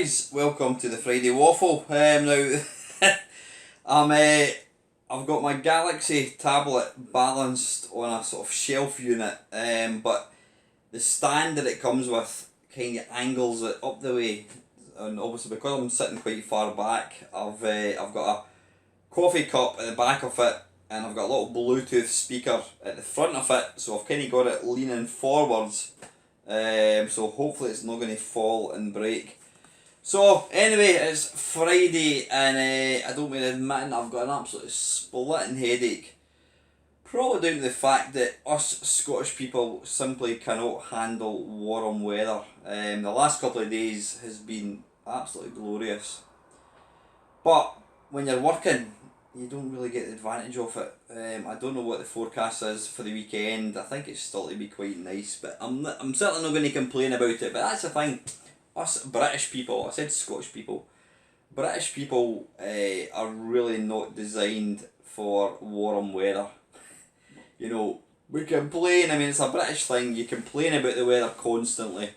guys, welcome to the Friday Waffle. Now, I've got my Galaxy tablet balanced on a sort of shelf unit, but the stand that it comes with kind of angles it up the way, and obviously because I'm sitting quite far back, I've got a coffee cup at the back of it, and I've got a little Bluetooth speaker at the front of it, so I've kind of got it leaning forwards. So hopefully it's not going to fall and break. So anyway, it's Friday and I don't mean admitting I've got an absolutely splitting headache. Probably down to the fact that us Scottish people simply cannot handle warm weather. The last couple of days has been absolutely glorious. But when you're working, you don't really get the advantage of it. I don't know what the forecast is for the weekend. I think it's still to be quite nice, but I'm certainly not going to complain about it. But that's the thing, us British people, I said Scottish people, British people are really not designed for warm weather. You know, we complain, I mean it's a British thing, you complain about the weather constantly.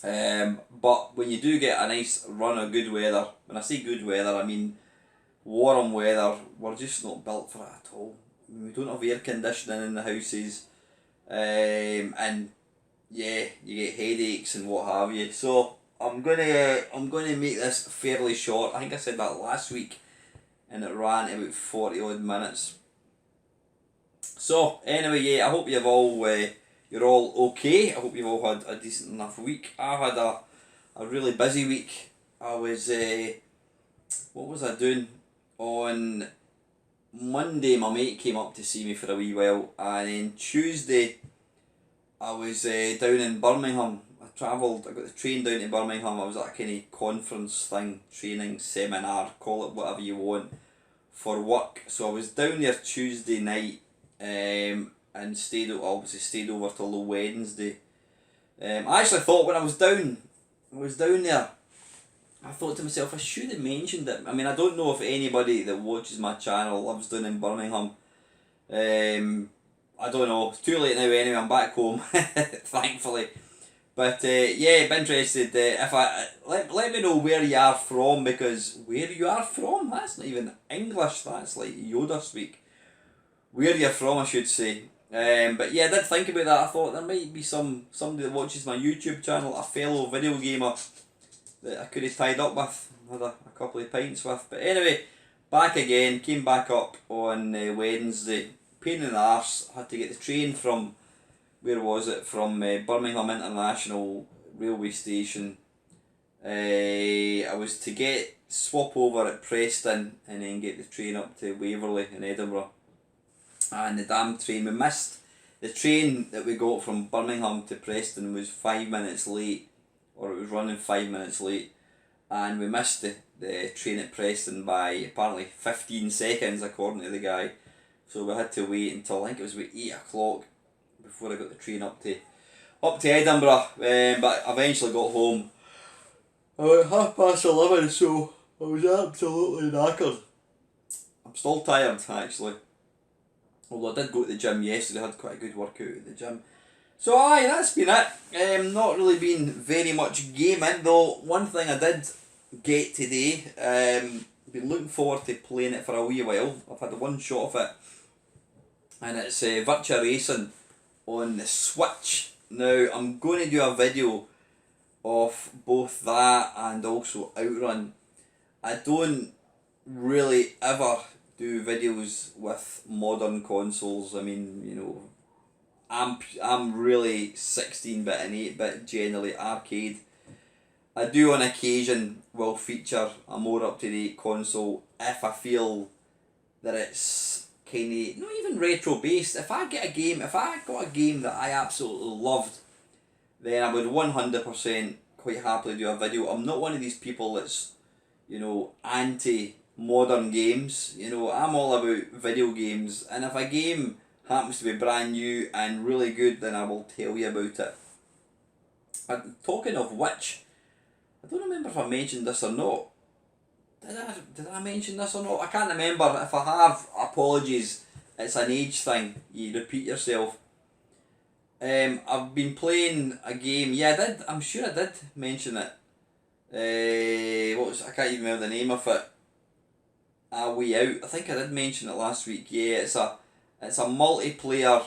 But when you do get a nice run of good weather, when I say good weather I mean warm weather, we're just not built for it at all. I mean, we don't have air conditioning in the houses, and yeah, you get headaches and what have you. So I'm gonna make this fairly short. I think I said that last week, and it ran about 40 odd minutes. So anyway, yeah, I hope you're all okay. I hope you've all had a decent enough week. I had a really busy week. I was what was I doing? On Monday my mate came up to see me for a wee while, and then Tuesday I was down in Birmingham. I got the train down to Birmingham. I was at a kind of conference thing, training, seminar, call it whatever you want, for work. So I was down there Tuesday night, and stayed over till the Wednesday. I actually thought when I was down there, I thought to myself, I should have mentioned it. I mean, I don't know if anybody that watches my channel lives down in Birmingham. I don't know. It's too late now anyway. I'm back home, thankfully. But yeah, be interested if let me know where you are from, because where you are from, that's not even English. That's like Yoda speak. Where you're from, I should say. But yeah, I did think about that. I thought there might be somebody that watches my YouTube channel, a fellow video gamer, that I could have tied up with, had a couple of pints with. But anyway, back again, came back up on Wednesday. Pain in the arse, had to get the train from, where was it, from Birmingham International Railway Station. I was to swap over at Preston and then get the train up to Waverley in Edinburgh. And the damn train, we missed the train that we got from Birmingham to Preston was 5 minutes late, or it was running 5 minutes late, and we missed the train at Preston by apparently 15 seconds according to the guy. So we had to wait until I think it was about 8 o'clock before I got the train up to Edinburgh. But I eventually got home about 11:30, so I was absolutely knackered. I'm still tired actually. Although I did go to the gym yesterday, I had quite a good workout at the gym. So aye, that's been it. Not really been very much gaming, though. One thing I did get today, been looking forward to playing it for a wee while. I've had one shot of it, and it's Virtua Racing on the Switch. Now I'm going to do a video of both that and also Outrun. I don't really ever do videos with modern consoles. I mean, you know, I'm really 16-bit and 8-bit, generally arcade. I do on occasion will feature a more up-to-date console if I feel that it's kind of not even retro based. If I got a game that I absolutely loved, then I would 100% quite happily do a video. I'm not one of these people that's, you know, anti modern games. You know, I'm all about video games, and if a game happens to be brand new and really good, then I will tell you about it. And talking of which, I don't remember if I mentioned this or not. Did I mention this or not? I can't remember. If I have, apologies. It's an age thing. You repeat yourself. I've been playing a game. Yeah, I did. I'm sure I did mention it. I can't even remember the name of it. A Way Out. I think I did mention it last week. Yeah, it's a multiplayer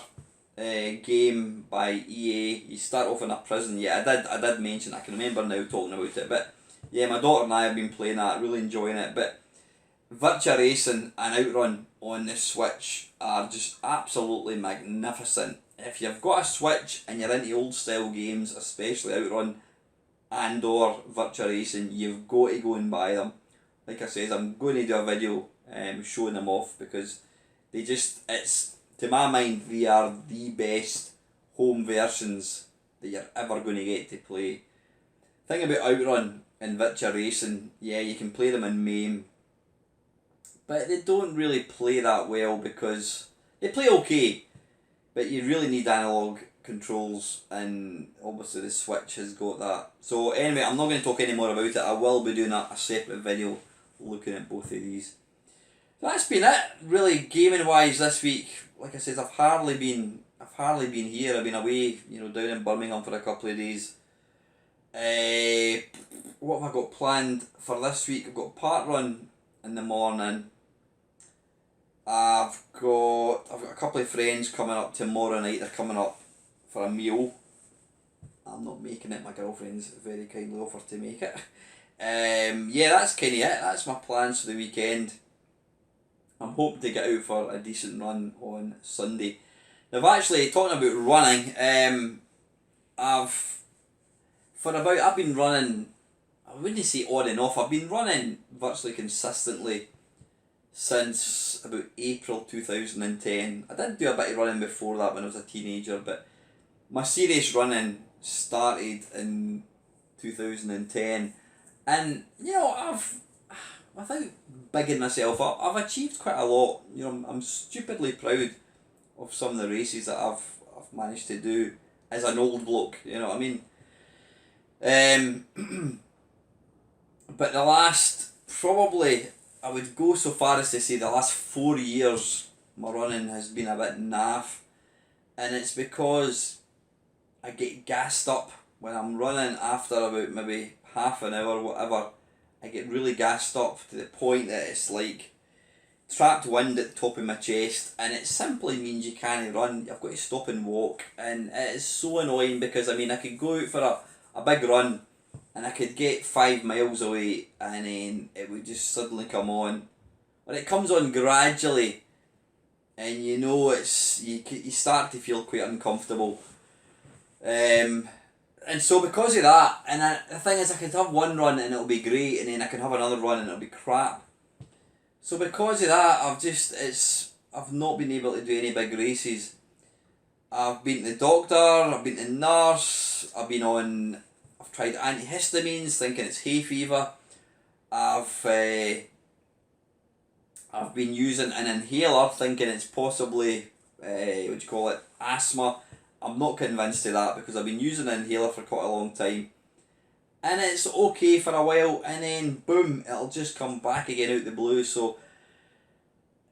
game by EA. You start off in a prison. Yeah, I did mention. I can remember now talking about it. But yeah, my daughter and I have been playing that, really enjoying it. But Virtua Racing and Outrun on the Switch are just absolutely magnificent. If you've got a Switch and you're into old style games, especially Outrun and or Virtua Racing, you've got to go and buy them. Like I says, I'm going to do a video showing them off because it's, to my mind, they are the best home versions that you're ever going to get to play. Thing about Outrun and Virtua Racing, yeah, you can play them in MAME, but they don't really play that well because they play okay, but you really need analog controls, and obviously the Switch has got that. So anyway, I'm not going to talk any more about it. I will be doing a separate video looking at both of these. So that's been it, really, gaming wise this week. Like I said, I've hardly been here. I've been away, down in Birmingham for a couple of days. What have I got planned for this week? I've got park run in the morning. I've got a couple of friends coming up tomorrow night. They're coming up for a meal. I'm not making it. My girlfriend's very kindly offered to make it. Yeah, that's kind of it. That's my plans for the weekend. I'm hoping to get out for a decent run on Sunday. Now, I've actually, talking about running, I've been running, I wouldn't say on and off, I've been running virtually consistently since about April 2010. I did do a bit of running before that when I was a teenager, but my serious running started in 2010. And, without bigging myself up, I've achieved quite a lot. I'm stupidly proud of some of the races that I've managed to do as an old bloke, you know what I mean? But the last, probably, I would go so far as to say the last 4 years, my running has been a bit naff. And it's because I get gassed up when I'm running after about maybe half an hour, whatever. I get really gassed up to the point that it's like trapped wind at the top of my chest, and it simply means you can't run. I've got to stop and walk, and it is so annoying because I could go out for a big run and I could get 5 miles away and then it would just suddenly come on. But it comes on gradually, and it's you start to feel quite uncomfortable. And so because of that, and the thing is, I could have one run and it'll be great, and then I can have another run and it'll be crap. So because of that, I've not been able to do any big races. I've been to the doctor, I've been to the nurse, I've tried antihistamines thinking it's hay fever. I've been using an inhaler thinking it's possibly asthma. I'm not convinced of that because I've been using an inhaler for quite a long time, and it's okay for a while, and then boom, it'll just come back again out the blue. So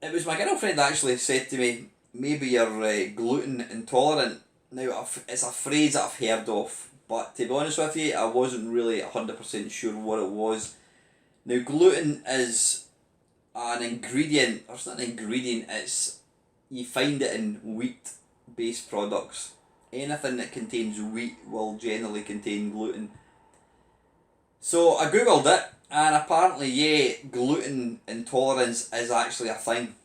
it was my girlfriend that actually said to me, maybe you're gluten intolerant. Now, it's a phrase that I've heard of, but to be honest with you, I wasn't really 100% sure what it was. Now, gluten is an ingredient, or it's not an ingredient, you find it in wheat-based products. Anything that contains wheat will generally contain gluten. So I googled it, and apparently, yeah, gluten intolerance is actually a thing.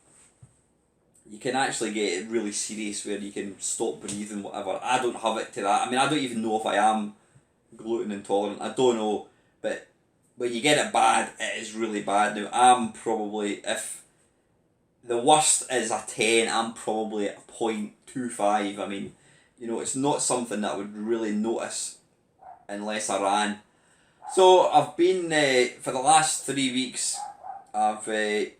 You can actually get it really serious where you can stop breathing, whatever. I don't have it to that. I don't even know if I am gluten intolerant. I don't know. But when you get it bad, it is really bad. Now, I'm probably, if the worst is a 10, I'm probably at a 0.25. It's not something that I would really notice unless I ran. So I've been, for the last 3 weeks, I've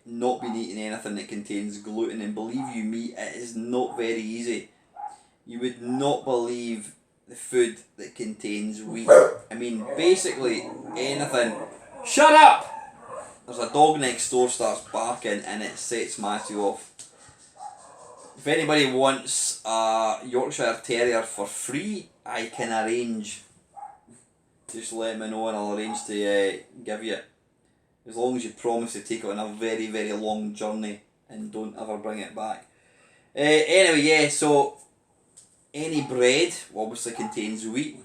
not been eating anything that contains gluten, and believe you me, it is not very easy. You would not believe the food that contains wheat. Basically anything. Shut up! There's a dog next door starts barking and it sets Matthew off. If anybody wants a Yorkshire Terrier for free, I can arrange. just let me know and I'll arrange to give you it. As long as you promise to take it on a very, very long journey and don't ever bring it back. Anyway, yeah, so any bread obviously contains wheat.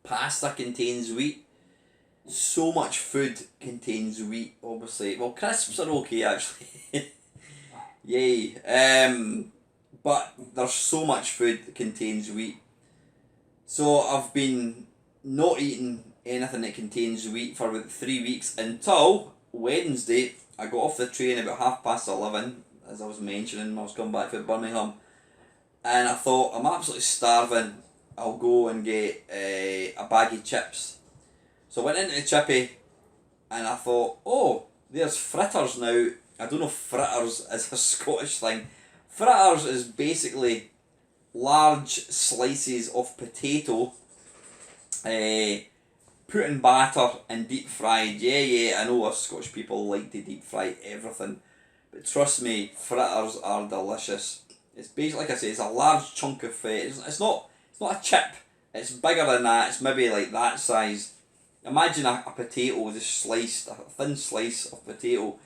Pasta contains wheat. So much food contains wheat, obviously. Well, crisps are okay, actually. Yay. But there's so much food that contains wheat. So I've been not eating anything that contains wheat for about 3 weeks until Wednesday. I got off the train about 11:30, as I was mentioning. I was coming back from Birmingham. And I thought, I'm absolutely starving. I'll go and get a bag of chips. So I went into the chippy and I thought, oh, there's fritters now. I don't know if fritters is a Scottish thing. Fritters is basically large slices of potato put in batter and deep fried. Yeah, I know us Scottish people like to deep fry everything. But trust me, fritters are delicious. It's basically, like I say, it's a large chunk of it's not a chip. It's bigger than that. It's maybe like that size. Imagine a potato just sliced, a thin slice of potato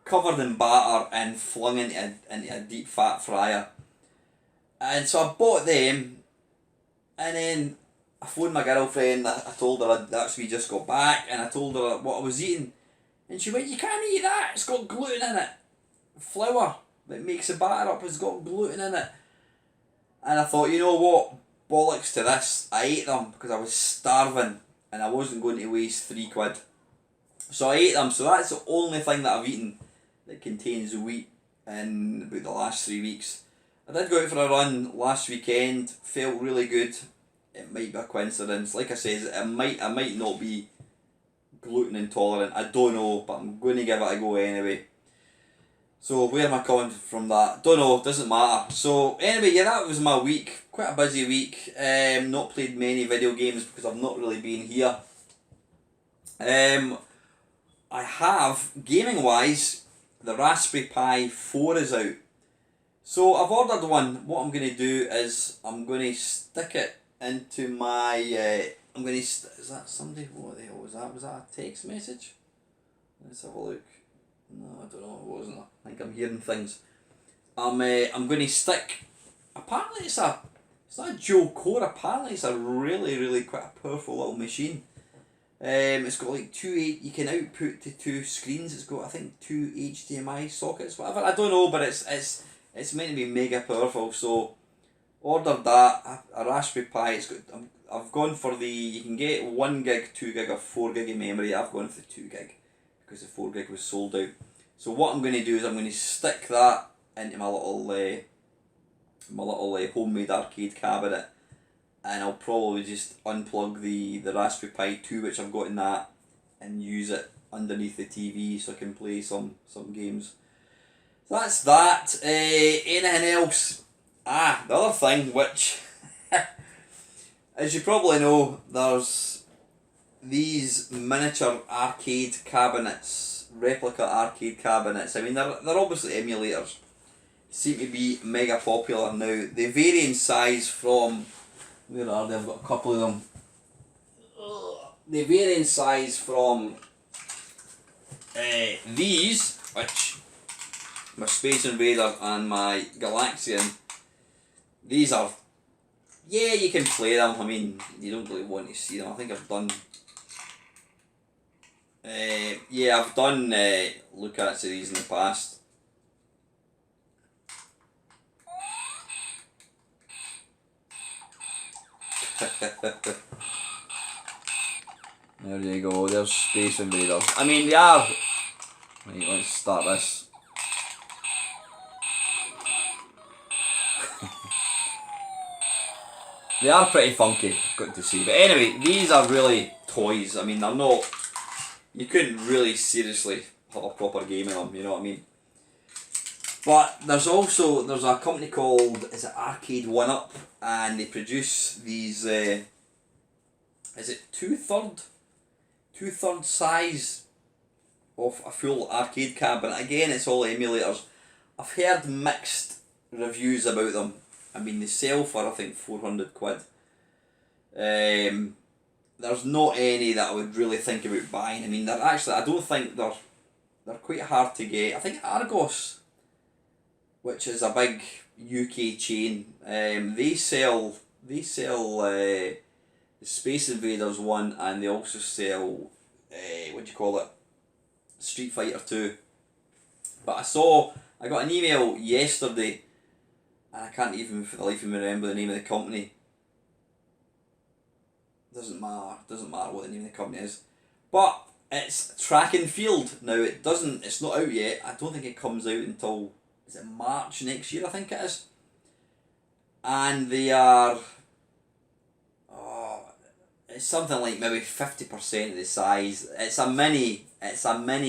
covered in batter and flung into a deep fat fryer. And so I bought them, and then I phoned my girlfriend. I told her I'd actually just got back, and I told her what I was eating, and she went, "You can't eat that. It's got gluten in it. Flour that makes the batter up has got gluten in it." And I thought, you know what, bollocks to this. I ate them because I was starving and I wasn't going to waste £3. So I ate them. So that's the only thing that I've eaten that contains wheat in about the last 3 weeks. I did go out for a run last weekend. Felt really good. It might be a coincidence. Like I said, I might not be gluten intolerant. I don't know, but I'm going to give it a go anyway. So where am I coming from that? Don't know, doesn't matter. So anyway, yeah, that was my week. Quite a busy week. Not played many video games because I've not really been here. I have, gaming wise, the Raspberry Pi 4 is out. So I've ordered one. What I'm going to do is I'm going to stick it into my... is that somebody? What the hell was that? Was that a text message? Let's have a look. No, I don't know. It wasn't. I think I'm hearing things. I'm going to stick. Apparently it's not a dual core. Apparently it's a really quite a powerful little machine. It's got like you can output to 2 screens. It's got, I think, 2 HDMI sockets, whatever. I don't know, but it's meant to be mega powerful. So ordered that, a Raspberry Pi. I've gone for you can get 1 gig, 2 gig, or 4 gig of memory. I've gone for 2 gig because the 4 gig was sold out. So what I'm going to do is I'm going to stick that into my little homemade arcade cabinet, and I'll probably just unplug the Raspberry Pi 2, which I've got in that, and use it underneath the TV so I can play some games. So that's that. Anything else? The other thing, which as you probably know, there's these miniature arcade cabinets, replica arcade cabinets. I mean, they're obviously emulators. Seem to be mega popular now. They vary in size from... Where are they? I've got a couple of them. They vary in size from these, which my Space Invader and my Galaxian. These are... Yeah, you can play them. I mean, you don't really want to see them. I think I've done... I've done look at these in the past. There you go, there's Space Invaders. I mean, they are... Right, let's start this. They are pretty funky, got to say. But anyway, these are really toys. I mean, they're not... You couldn't really seriously have a proper game in them, you know what I mean? But there's a company called, is it Arcade 1-Up, and they produce these, is it two-third size of a full arcade cabinet. Again, it's all emulators. I've heard mixed reviews about them. I mean, they sell for, I think, £400. there's not any that I would really think about buying. I mean, they're actually, I don't think they're quite hard to get. I think Argos, which is a big UK chain, they sell the Space Invaders one, and they also sell what do you call it, Street Fighter 2. But I got an email yesterday, and I can't even for the life of me remember the name of the company. Doesn't matter what the name of the company is. But it's Track and Field. Now it's not out yet. I don't think it comes out until, is it March next year, I think it is. And they are, oh, it's something like maybe 50% of the size. It's a mini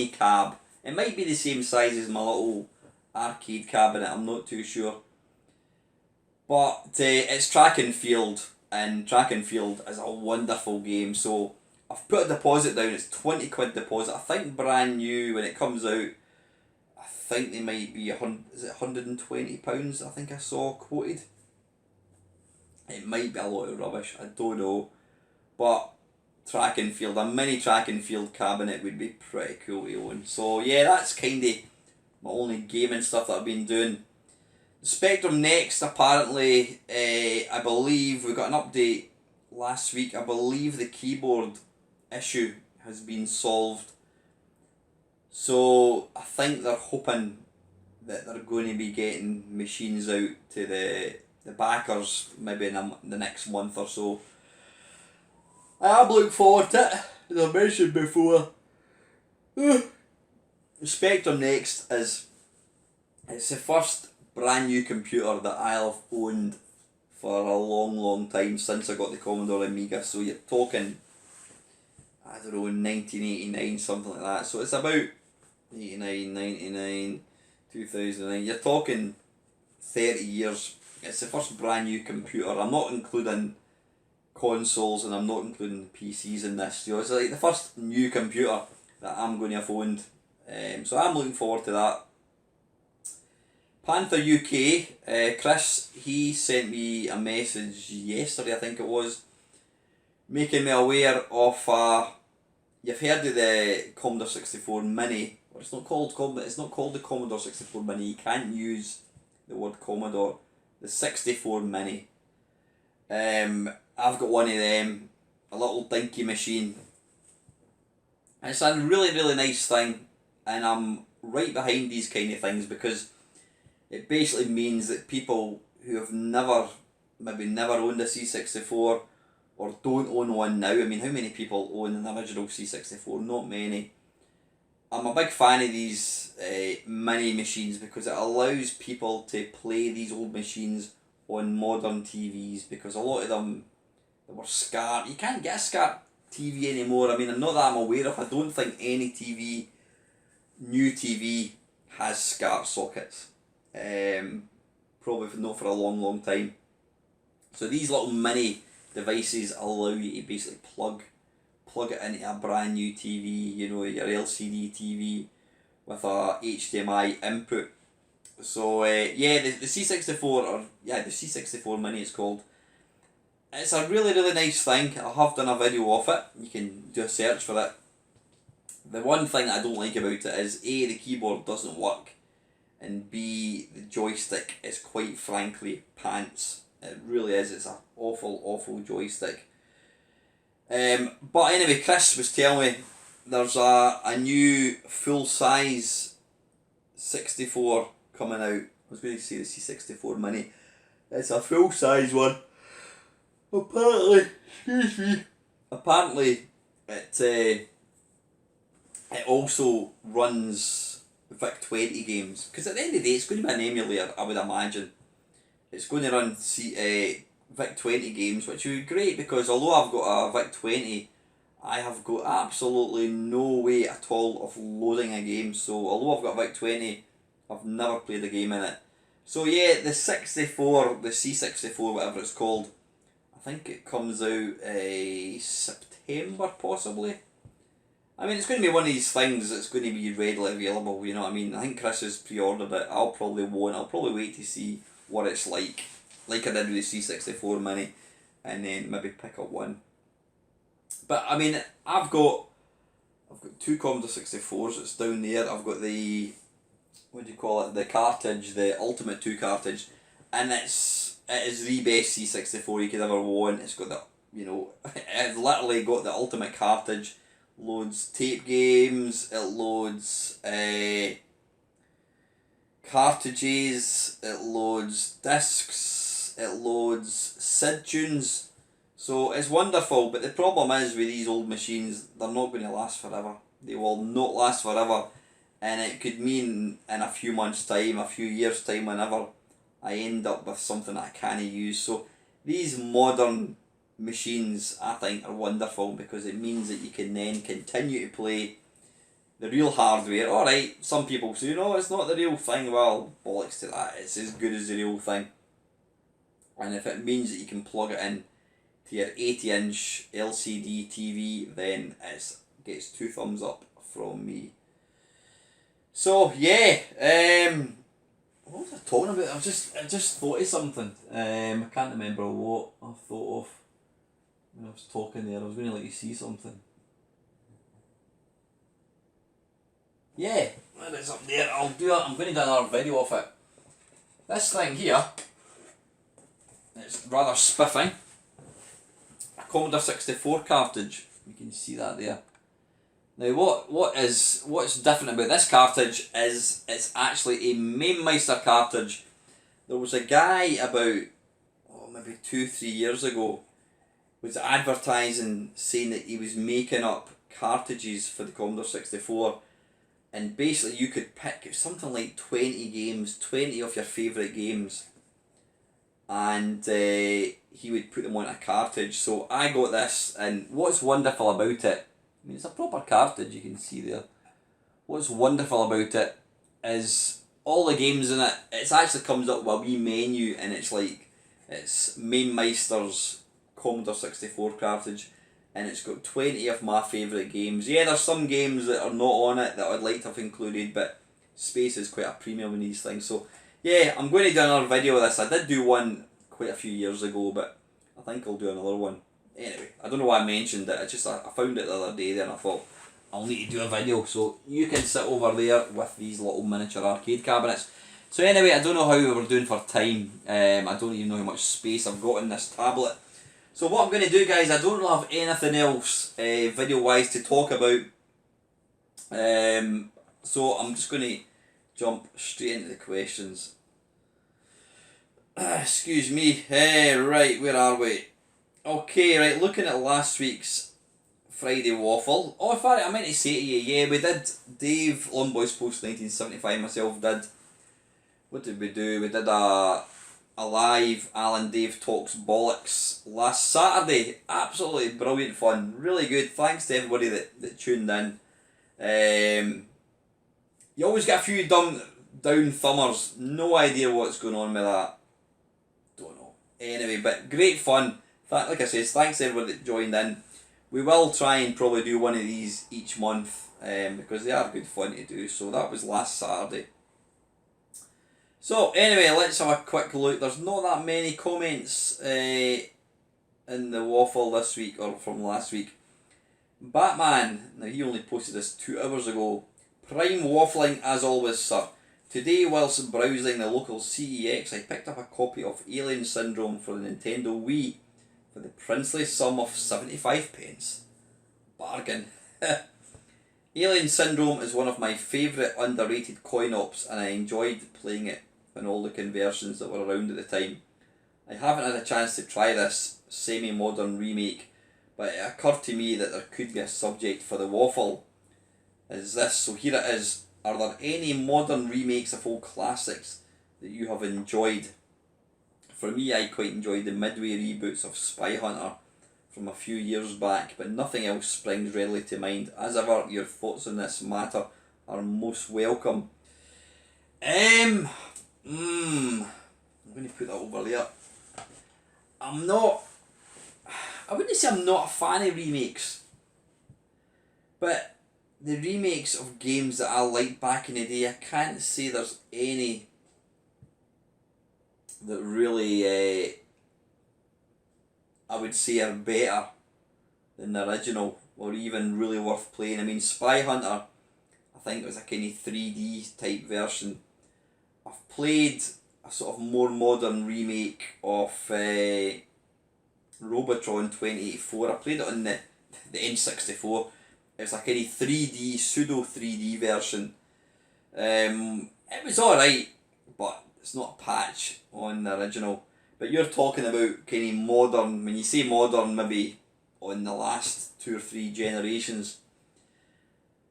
cab. It might be the same size as my little arcade cabinet, I'm not too sure. But it's Track and Field, and Track and Field is a wonderful game. So I've put a deposit down. It's £20 deposit. I think brand new when it comes out. I think they might be is it £120? I think I saw quoted. It might be a lot of rubbish. I don't know, but Track and Field, a mini Track and Field cabinet would be pretty cool to own. So yeah, that's kind of my only gaming stuff that I've been doing. Spectrum Next, apparently, I believe we got an update last week. I believe the keyboard issue has been solved. So I think they're hoping that they're going to be getting machines out to the backers maybe in the next month or so. I am looking forward to it, as I mentioned before. Spectrum Next it's the first brand new computer that I've owned for a long time since I got the Commodore Amiga. So you're talking, I don't know, 1989, something like that. So it's about 89, 99, 2009. You're talking 30 years. It's the first brand new computer. I'm not including consoles and I'm not including PCs in this. You know, it's like the first new computer that I'm going to have owned. So I'm looking forward to that. Panther UK, Chris, he sent me a message yesterday, I think it was, making me aware of you've heard of the Commodore 64 Mini. Well, it's not called the Commodore 64 Mini. You can't use the word Commodore. The 64 Mini. I've got one of them, a little dinky machine. It's a really nice thing, and I'm right behind these kind of things because it basically means that people who have maybe never owned a C64 or don't own one now. I mean, how many people own an original C64? Not many. I'm a big fan of these mini machines because it allows people to play these old machines on modern TVs, because a lot of them were SCART. You can't get a SCART TV anymore. I mean, not that I'm aware of. I don't think any new TV has SCART sockets. Probably not for a long time. So these little mini devices allow you to basically plug it into a brand new TV, you know, your LCD TV with a HDMI input. So yeah, the C64, the C64 Mini it's called. It's a really nice thing. I have done a video of it. You can do a search for it. The one thing I don't like about it is A, the keyboard doesn't work, and B, the joystick is quite frankly pants. It really is. It's an awful joystick. But anyway, Chris was telling me there's a new full size 64 coming out. I was going to say the C64 Mini. It's a full size one. Apparently, it also runs VIC-20 games, because at the end of the day it's going to be an emulator, I would imagine. It's going to run VIC-20 games, which would be great, because although I've got a VIC-20, I have got absolutely no way at all of loading a game. So although I've got a VIC-20, I've never played a game in it. So yeah, the 64, the C64, whatever it's called, I think it comes out September possibly. I mean, it's going to be one of these things that's going to be readily available, you know what I mean? I think Chris has pre-ordered it. I'll probably wait to see what it's like I did with the C64 Mini, and then maybe pick up one. But I mean, I've got two Commodore 64s. It's down there. I've got the, what do you call it? The cartridge, the Ultimate 2 cartridge, and it is the best C64 you could ever want. It's got the, it's literally got the ultimate cartridge. Loads tape games. It loads cartridges. It loads discs. It loads SID tunes. So it's wonderful, but the problem is with these old machines, they're not going to last forever. They will not last forever, and it could mean in a few months' time, a few years' time, whenever I end up with something that I can't use. So these modern machines, I think, are wonderful because it means that you can then continue to play the real hardware. Alright, some people say, no, it's not the real thing. Well, bollocks to that. It's as good as the real thing. And if it means that you can plug it in to your 80-inch LCD TV, then it gets 2 thumbs up from me. So yeah, what was I talking about? I just thought of something. I can't remember what I thought of when I was talking there. I was going to let you see something. Yeah, there it's up there. I'm going to do another video of it. This thing here, it's rather spiffing. A Commodore 64 cartridge. You can see that there. Now what's different about this cartridge is it's actually a MainMeister cartridge. There was a guy about maybe 2-3 years ago was advertising saying that he was making up cartridges for the Commodore 64, and basically you could pick something like 20 games, 20 of your favourite games, and he would put them on a cartridge. So I got this, and what's wonderful about it, I mean, it's a proper cartridge, you can see there. What's wonderful about it is all the games in it, it actually comes up with a wee menu, and it's MainMeister's Commodore 64 cartridge, and it's got 20 of my favourite games. Yeah, there's some games that are not on it that I'd like to have included, but space is quite a premium in these things. So yeah, I'm going to do another video of this. I did do one quite a few years ago, but I think I'll do another one. Anyway, I don't know why I mentioned it. It's just I found it the other day there and I thought I'll need to do a video. So you can sit over there with these little miniature arcade cabinets. So anyway, I don't know how we're doing for time. I don't even know how much space I've got in this tablet. So what I'm going to do, guys, I don't really have anything else video wise to talk about. So I'm just going to jump straight into the questions. Excuse me. Right, where are we? Okay, right, looking at last week's Friday Waffle. Oh, in fact, I meant to say to you, yeah, we did Dave, Long Boys Post 1975, myself did. What did we do? We did a live Alan Dave Talks Bollocks last Saturday. Absolutely brilliant fun. Really good. Thanks to everybody that tuned in. You always get a few down thumbers. No idea what's going on with that. Don't know. Anyway, but great fun. Like I said, thanks to everybody that joined in. We will try and probably do one of these each month because they are good fun to do. So that was last Saturday. So anyway, let's have a quick look. There's not that many comments in the waffle this week or from last week. Batman, now he only posted this 2 hours ago. Prime waffling as always, sir. Today, whilst browsing the local CEX, I picked up a copy of Alien Syndrome for the Nintendo Wii for the princely sum of 75 pence. Bargain. Alien Syndrome is one of my favourite underrated coin ops, and I enjoyed playing it in all the conversions that were around at the time. I haven't had a chance to try this semi-modern remake, but it occurred to me that there could be a subject for the waffle. Is this, so here it is. Are there any modern remakes of old classics that you have enjoyed? For me, I quite enjoyed the Midway reboots of Spy Hunter from a few years back, but nothing else springs readily to mind. As ever, your thoughts on this matter are most welcome. I'm going to put that over there. I wouldn't say I'm not a fan of remakes, but the remakes of games that I liked back in the day, I can't say there's any that really I would say are better than the original, or even really worth playing. I mean, Spy Hunter, I think it was a kind of 3D type version. I've played a sort of more modern remake of Robotron 2084. I played it on the N64. It was a kind of 3D, pseudo 3D version. It was alright, but it's not a patch on the original. But you're talking about kind of modern, when you say modern, maybe on the last 2 or 3 generations.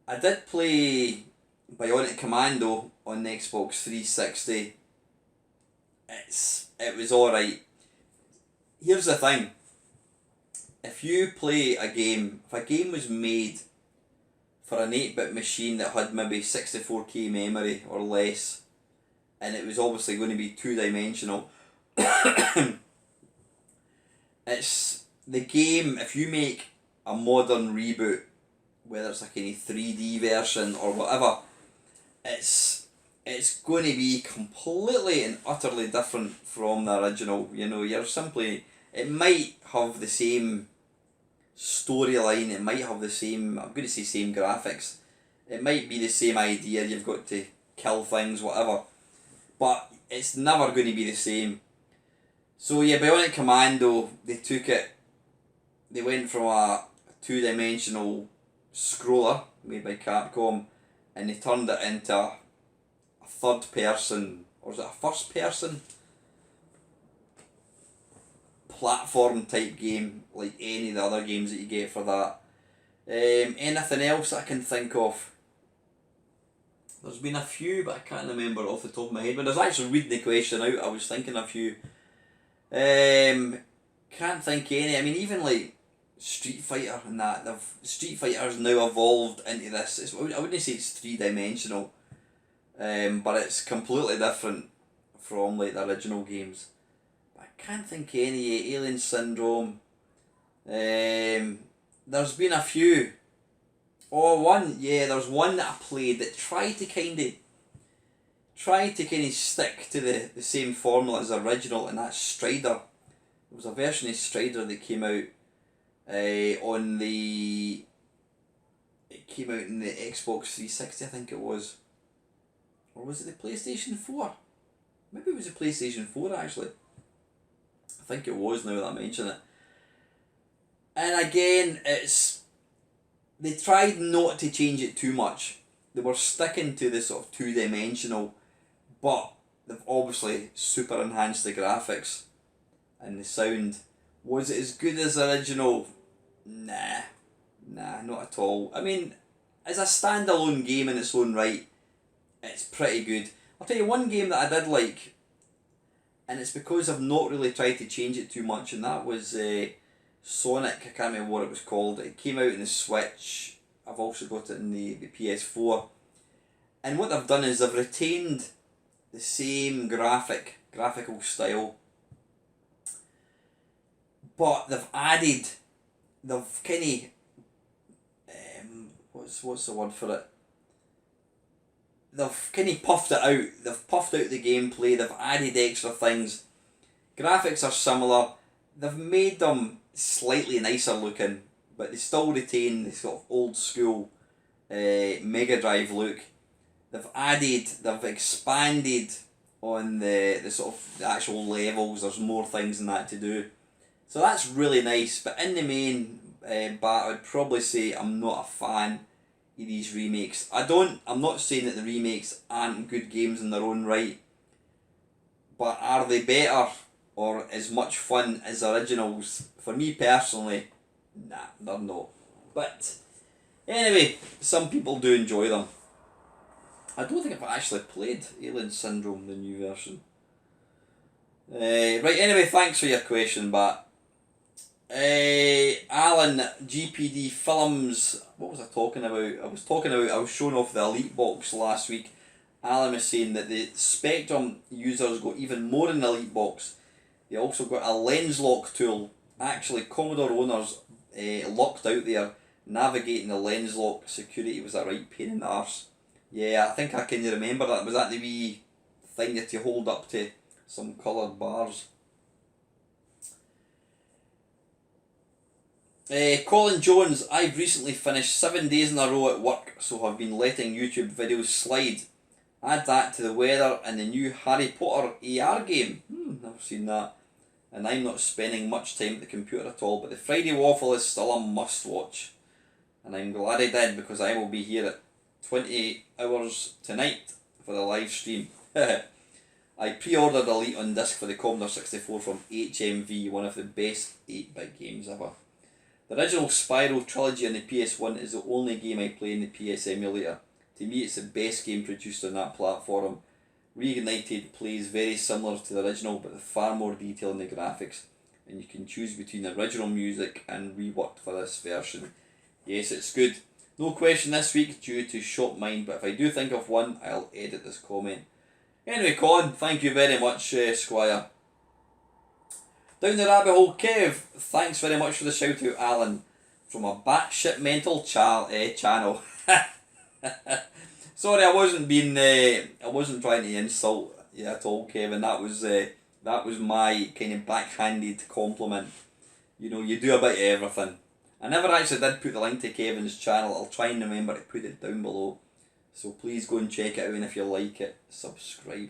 I did play Bionic Commando on the Xbox 360. It was alright. Here's the thing. If you play a game, if a game was made for an 8-bit machine that had maybe 64k memory or less, and it was obviously going to be 2-dimensional, it's the game, if you make a modern reboot, whether it's a kind of 3D version or whatever, it's going to be completely and utterly different from the original. You know, it might have the same storyline, it might have the same, I'm going to say same graphics, it might be the same idea, you've got to kill things, whatever, but it's never going to be the same. So yeah, Bionic Commando, they went from a 2-dimensional scroller made by Capcom, and they turned it into a third person, or is it a first person platform type game, like any of the other games that you get for that. Anything else I can think of? There's been a few, but I can't remember off the top of my head. When I was actually reading the question out, I was thinking a few. Can't think of any. I mean, even like Street Fighter and that, Street Fighter's now evolved into this. I wouldn't say it's 3-dimensional, but it's completely different from like the original games. But I can't think of any. Alien Syndrome. There's been a few. There's one that I played that tried to kind of stick to the same formula as the original, and that's Strider. There was a version of Strider that came out it came out in the Xbox 360, I think it was. Or was it the PlayStation 4? Maybe it was the PlayStation 4 actually. I think it was, now that I mention it. And again, they tried not to change it too much. They were sticking to the sort of 2-dimensional, but they've obviously super enhanced the graphics and the sound. Was it as good as the original? Nah, not at all. I mean, as a standalone game in its own right, it's pretty good. I'll tell you one game that I did like, and it's because I've not really tried to change it too much, and that was Sonic. I can't remember what it was called. It came out in the Switch. I've also got it in the PS4. And what they've done is they've retained the same graphical style, but they've kind of, what's the word for it? They've kind of puffed it out. They've puffed out the gameplay. They've added extra things. Graphics are similar. They've made them slightly nicer looking, but they still retain the sort of old school Mega Drive look. They've expanded on the sort of the actual levels. There's more things than that to do. So that's really nice, but in the main, I'd probably say I'm not a fan of these remakes. I'm not saying that the remakes aren't good games in their own right, but are they better or as much fun as the originals? For me personally, nah, they're not. But anyway, some people do enjoy them. I don't think I've actually played Alien Syndrome, the new version. Right, anyway, thanks for your question, but Alan, GPD Films, what was I talking about? I was showing off the Elite Box last week. Alan was saying that the Spectrum users got even more in the Elite Box. They also got a lens lock tool. Actually, Commodore owners locked out there. Navigating the lens lock security was a right pain in the arse. Yeah, I think I can remember that. Was that the wee thing that you hold up to some coloured bars? Colin Jones, I've recently finished 7 days in a row at work, so have been letting YouTube videos slide. Add that to the weather and the new Harry Potter AR game. Never seen that. And I'm not spending much time at the computer at all, but the Friday Waffle is still a must watch. And I'm glad I did, because I will be here at 20 hours tonight for the live stream. I pre-ordered Elite on disc for the Commodore 64 from HMV, one of the best 8-bit games ever. The original Spyro trilogy on the PS1 is the only game I play in the PS emulator. To me, it's the best game produced on that platform. Reignited plays very similar to the original, but with far more detail in the graphics, and you can choose between the original music and reworked for this version. Yes, it's good. No question this week due to short mind, but if I do think of one, I'll edit this comment. Anyway, Colin, thank you very much, Squire. Down the rabbit hole, Kev, thanks very much for the shout out, Alan, from a batshit mental channel. Sorry, I wasn't trying to insult you at all, Kevin. That was my kind of backhanded compliment. You know, you do a bit of everything. I never actually did put the link to Kevin's channel. I'll try and remember to put it down below. So please go and check it out, and if you like it, subscribe.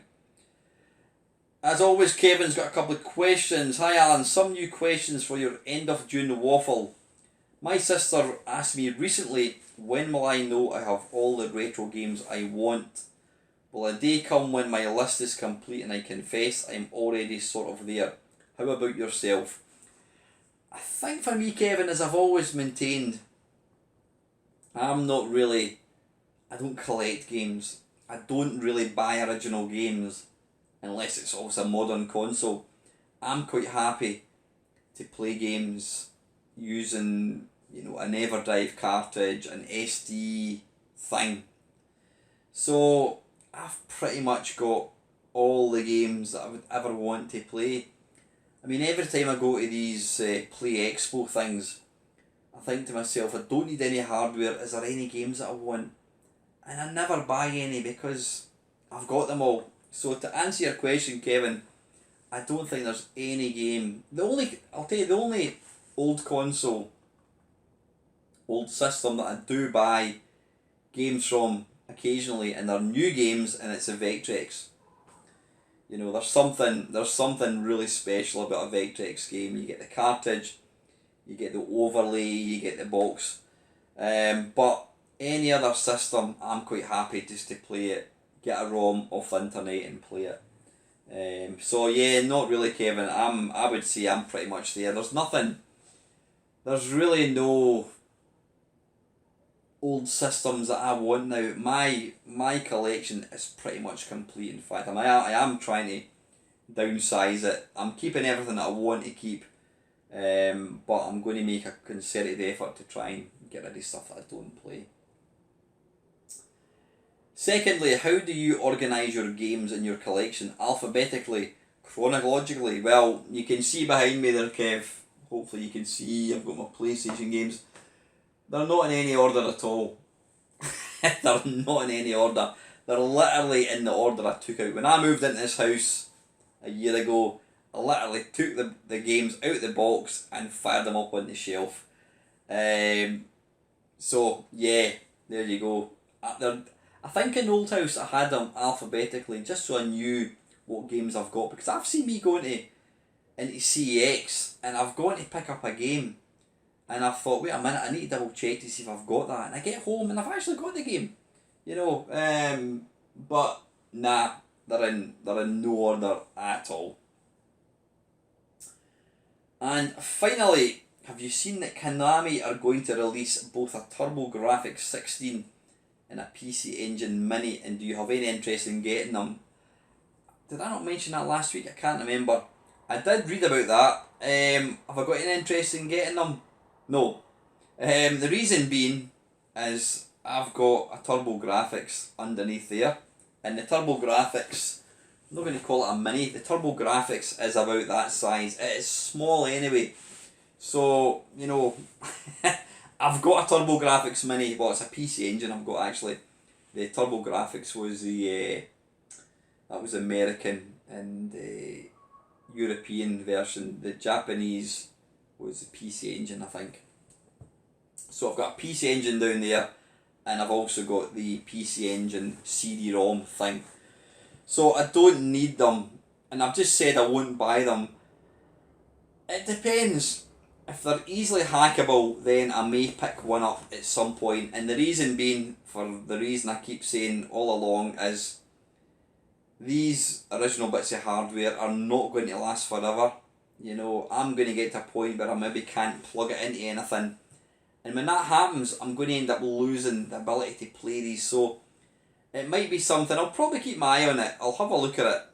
As always, Kevin's got a couple of questions. Hi Alan, some new questions for your end of June waffle. My sister asked me recently, when will I know I have all the retro games I want? Will a day come when my list is complete and I confess I'm already sort of there? How about yourself? I think for me, Kevin, as I've always maintained, I don't collect games. I don't really buy original games unless it's also a modern console. I'm quite happy to play games using, you know, an EverDrive cartridge, an SD thing. So I've pretty much got all the games that I would ever want to play. I mean, every time I go to these Play Expo things, I think to myself, I don't need any hardware, is there any games that I want? And I never buy any because I've got them all. So to answer your question, Kevin, I don't think there's any game. The only old console, old system that I do buy games from occasionally, and they're new games, and it's a Vectrex. You know, there's something really special about a Vectrex game. You get the cartridge, you get the overlay, you get the box. But any other system, I'm quite happy just to play it, get a ROM off the internet and play it. So yeah, not really, Kevin. I would say I'm pretty much there. There's really no old systems that I want now. My collection is pretty much complete. In fact, I am trying to downsize it. I'm keeping everything that I want to keep, but I'm going to make a concerted effort to try and get rid of stuff that I don't play. Secondly, how do you organise your games in your collection? Alphabetically, chronologically? Well, you can see behind me there, Kev. Hopefully you can see I've got my PlayStation games. They're not in any order at all. They're not in any order. They're literally in the order I took out. When I moved into this house a year ago, I literally took the games out of the box and fired them up on the shelf. So, yeah, there you go. I think in Old House I had them alphabetically just so I knew what games I've got, because I've seen me going into CEX and I've gone to pick up a game and I've thought, wait a minute, I need to double check to see if I've got that, and I get home and I've actually got the game, you know. But nah, they're in no order at all. And finally, have you seen that Konami are going to release both a TurboGrafx 16 and a PC Engine Mini, and do you have any interest in getting them? Did I not mention that last week? I can't remember. I did read about that. Have I got any interest in getting them? No. The reason being is I've got a TurboGrafx underneath there, and the TurboGrafx, I'm not going to call it a mini, the TurboGrafx is about that size. It is small anyway. So, you know, I've got a TurboGrafx Mini. Well, it's a PC Engine I've got actually. The TurboGrafx was that was American and European version. The Japanese was the PC Engine, I think. So I've got a PC Engine down there, and I've also got the PC Engine CD-ROM thing. So I don't need them, and I've just said I won't buy them. It depends. If they're easily hackable, then I may pick one up at some point. And the reason being, for the reason I keep saying all along, is these original bits of hardware are not going to last forever. You know, I'm going to get to a point where I maybe can't plug it into anything. And when that happens, I'm going to end up losing the ability to play these. So it might be something, I'll probably keep my eye on it. I'll have a look at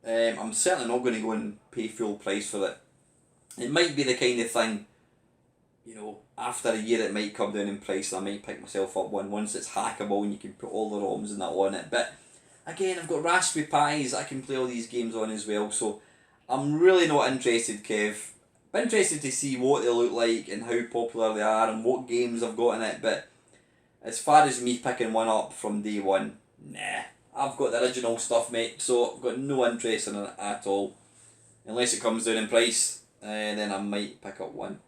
it. I'm certainly not going to go and pay full price for it. It might be the kind of thing, you know, after a year it might come down in price and I might pick myself up one once it's hackable and you can put all the ROMs and that on it. But again, I've got Raspberry Pis I can play all these games on as well, so I'm really not interested, Kev. I'm interested to see what they look like and how popular they are and what games I've got in it, but as far as me picking one up from day one, nah. I've got the original stuff, mate, so I've got no interest in it at all. Unless it comes down in price, then I might pick up one.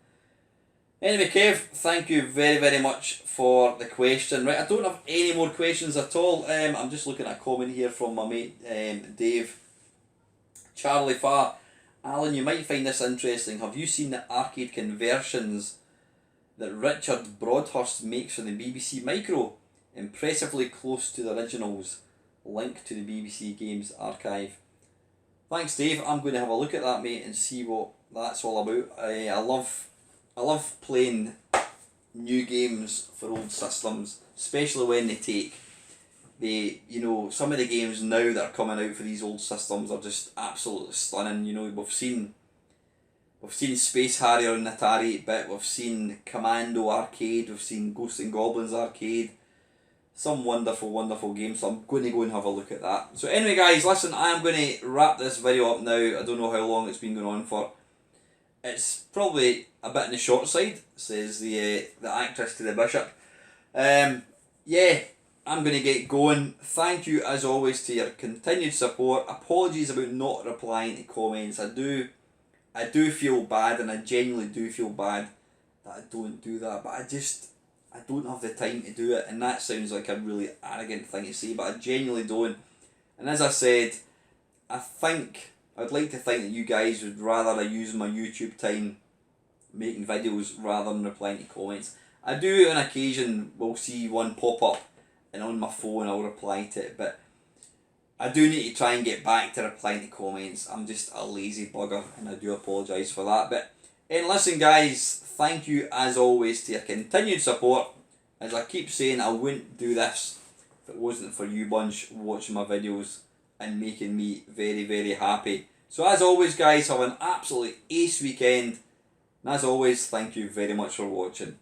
Anyway, Kev, thank you very, very much for the question. Right, I don't have any more questions at all. I'm just looking at a comment here from my mate, Dave. Charlie Farr. Alan, you might find this interesting. Have you seen the arcade conversions that Richard Broadhurst makes for the BBC Micro? Impressively close to the originals. Link to the BBC Games Archive. Thanks, Dave. I'm going to have a look at that, mate, and see what that's all about. I love playing new games for old systems, especially when they take some of the games now that are coming out for these old systems are just absolutely stunning. You know, we've seen Space Harrier on Atari 8-bit, we've seen Commando Arcade, we've seen Ghosts and Goblins Arcade. Some wonderful, wonderful games, so I'm going to go and have a look at that. So anyway, guys, listen, I am going to wrap this video up now. I don't know how long it's been going on for. It's probably a bit on the short side, says the actress to the bishop. Yeah, I'm going to get going. Thank you, as always, to your continued support. Apologies about not replying to comments. I do feel bad, and I genuinely do feel bad that I don't do that, but I don't have the time to do it, and that sounds like a really arrogant thing to say, but I genuinely don't. And as I said, I'd like to think that you guys would rather I use my YouTube time making videos rather than replying to comments. I do on occasion will see one pop up and on my phone I'll reply to it, but I do need to try and get back to replying to comments. I'm just a lazy bugger and I do apologise for that. But and listen, guys, thank you as always to your continued support. As I keep saying, I wouldn't do this if it wasn't for you bunch watching my videos and making me very, very happy. So as always, guys, have an absolutely ace weekend. And as always, thank you very much for watching.